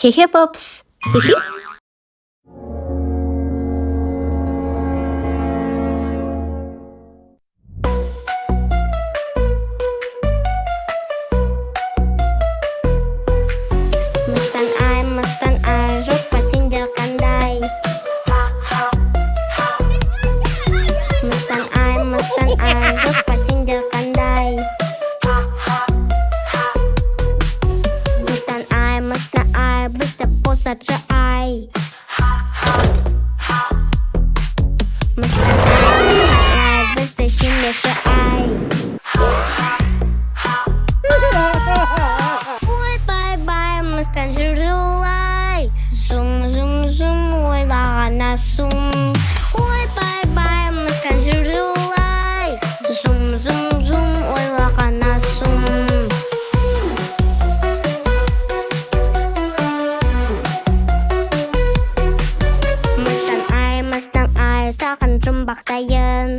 HEEHEEPOPS. HeeHee. Мыстан ай, жұртқа сендер қандай? Мыстан ай, жұртқа сендер қандай? Мыстан ай, бізді босатшы ай. Мыстан ай, бізді сүймеші ай. Ой, бай-бай, мыстан жүрулай. Зум, ойлағана сум. Ой, бай-бай, мыстан жүрулай. Зум, ойлағана сум. Мыстан ай, саған жұмбақтайын.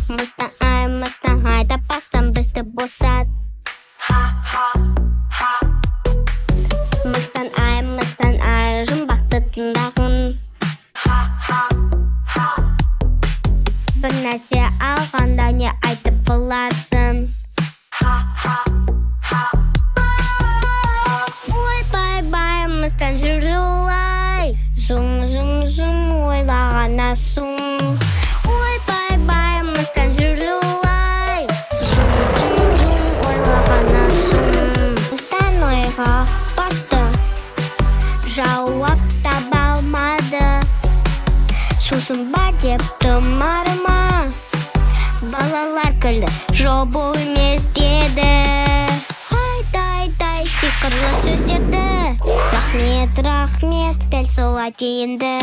Мыстан ай, таппақсан бізді босат. Мыстан ай, жұмбақты тыңдағын. Бір нәрсе алғанда не айтып боласың? Ой, бай-бай, мыстан жүрулай. Зум, ойлағана сум. Ой, бай-бай, мыстан жүрулай. Зум, ойлағана сум. Мыстан ойға барды, жауап таба алмады. Сусын ба деп тұмарыма, балалар күлді, жоқ бұл емес деді. Ай, сиқырлы сөздерді, рахмет, дәл солай дейінді.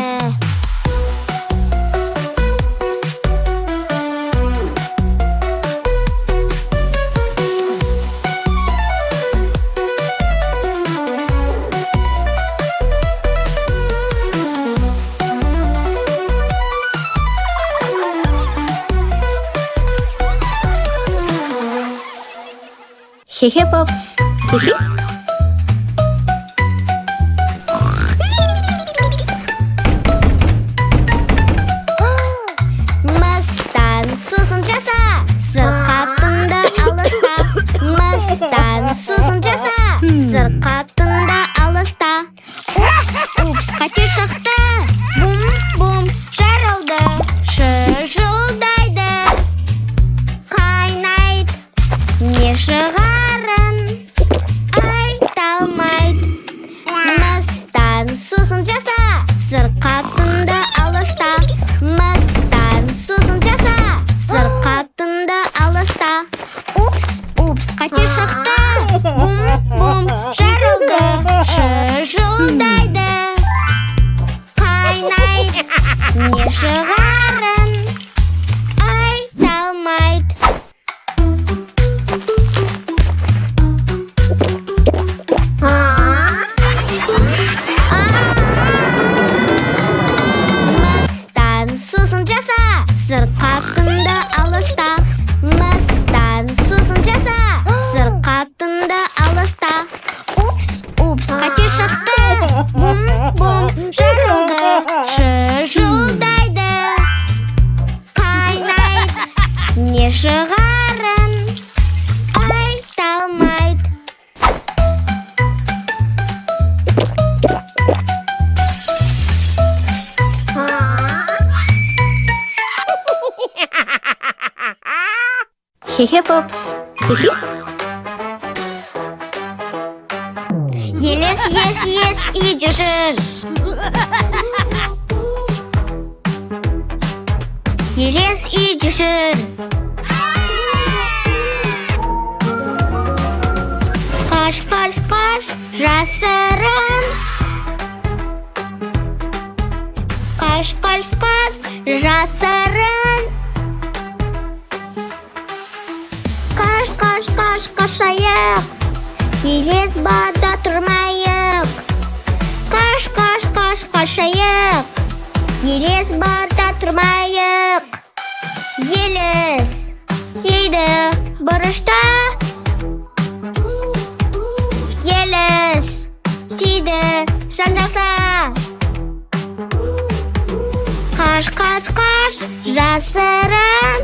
HeeHeePOPS. HeeHee. Мыстан сусын жаса, сырқатында алыста. Мыстан сусын жаса, сырқатында алыста. Упс, қате шықты. Бум, жарылды, шыжылдайды. Қайнайды, не шығарын айта алмайды. Мыстан сусын жаса, сырқатында алыста. Мыстан сусын жаса, сырқатында алыста. Упс, қате шықты. Бум, жарылды, шыжылдайды. Қайнайды, не шығарын айта алмайды. Мыстан сусын жаса, сырқатында алыста. Мыстан сусын жаса, сырқатында алыста. Упс, қате шықты. Бум, жарылды, шыжылдайды. Қайнайды, не шығарын айта алмайды. HeeHeePOPS. HeeHee. Елес үйде жүр. Елес үйде жүр. Қаш, жасырын. Қаш, жасырын. Қашайық, елес бада тұрмайық. Қашайық, елес бада тұрмайық. Елес үйде бұрышта. жан-жақта. Қаш, қаш, қаш, жасырын.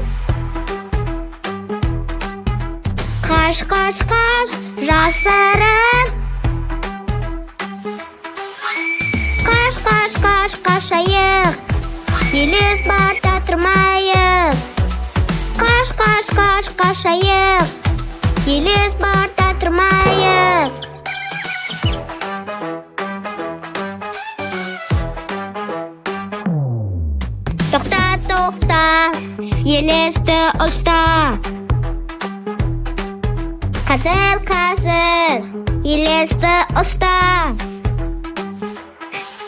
Қаш, қаш, қаш, жасырын. Қаш, қаш, қаш, қашайық, елес барда тұрмайық. Қаш, қаш, қаш, қашайық, елес барда тұрмайық. Тоқта, тоқта, елесті ұста. Қазір, қазір, елесті ұста.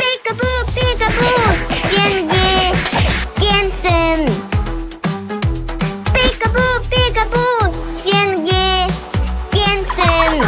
Пикапу, пикапу, сенде кенсін. Пикапу, пикапу, сенге кенсін.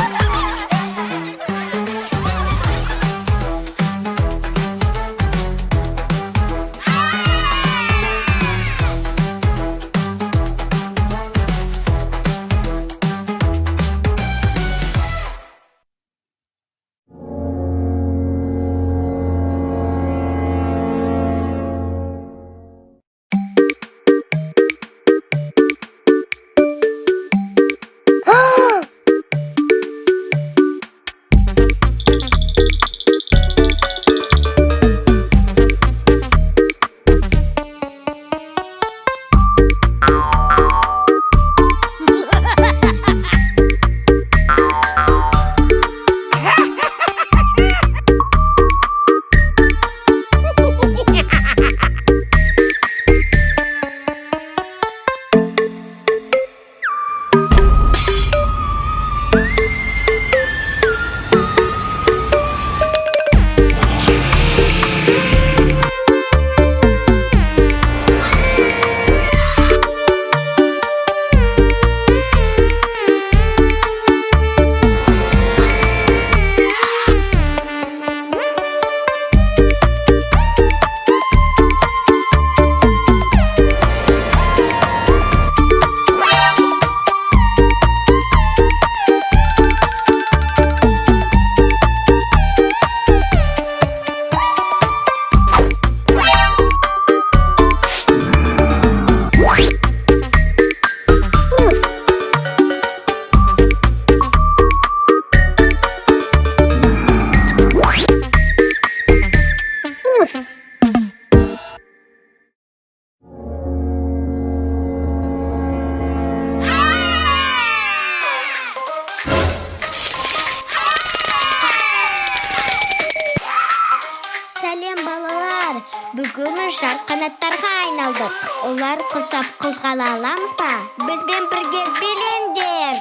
Бүгін жарқанаттарға айналдық. Олар құсап қозғала аламыз ба? Бізбен бірге билеңдер.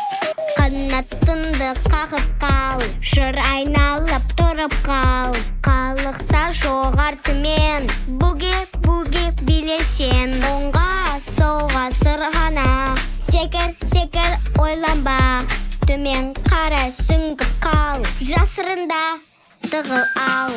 Қанатыңды қағып қал, жыр айналып тұрып қал. Қалықта жоғар төмен, буге билесен. Оңға солға сырғана, секір ойланба. Төмен қара сүңгіп қал, жасырында тығыл ал.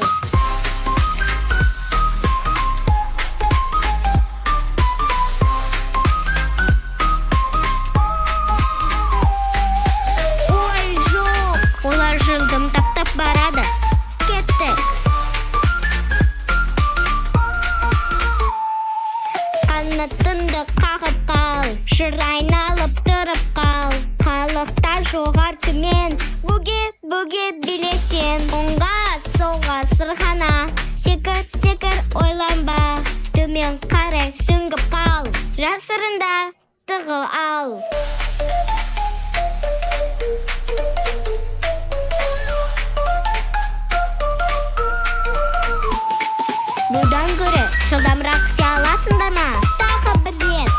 Олар жылдым таптап барады. Кетті. Қанатыңды қағып қал, жыр айналып тұрып қал. Қалықта жоғар төмен, буге билесен. Оңға солға сырғана, секір ойланба. Төмен қарай сүңгіп қал, жасырында тығыл ал. Бұдан көрі жылдамырақ істей аласыңдар ма? Тағы бір рет.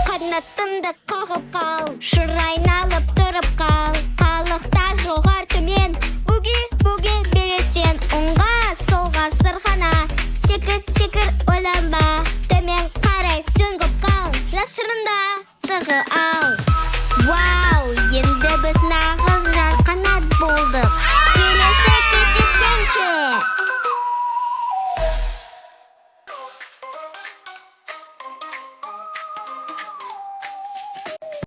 Қанатыңды қағып қал, жыр айналып тұрып қал. Қалықта жоғар төмен, буге билесен. Оңға солға сырғана, секір ойланба. Төмен қарай сүңгіп қал, жасырында тығыл ал.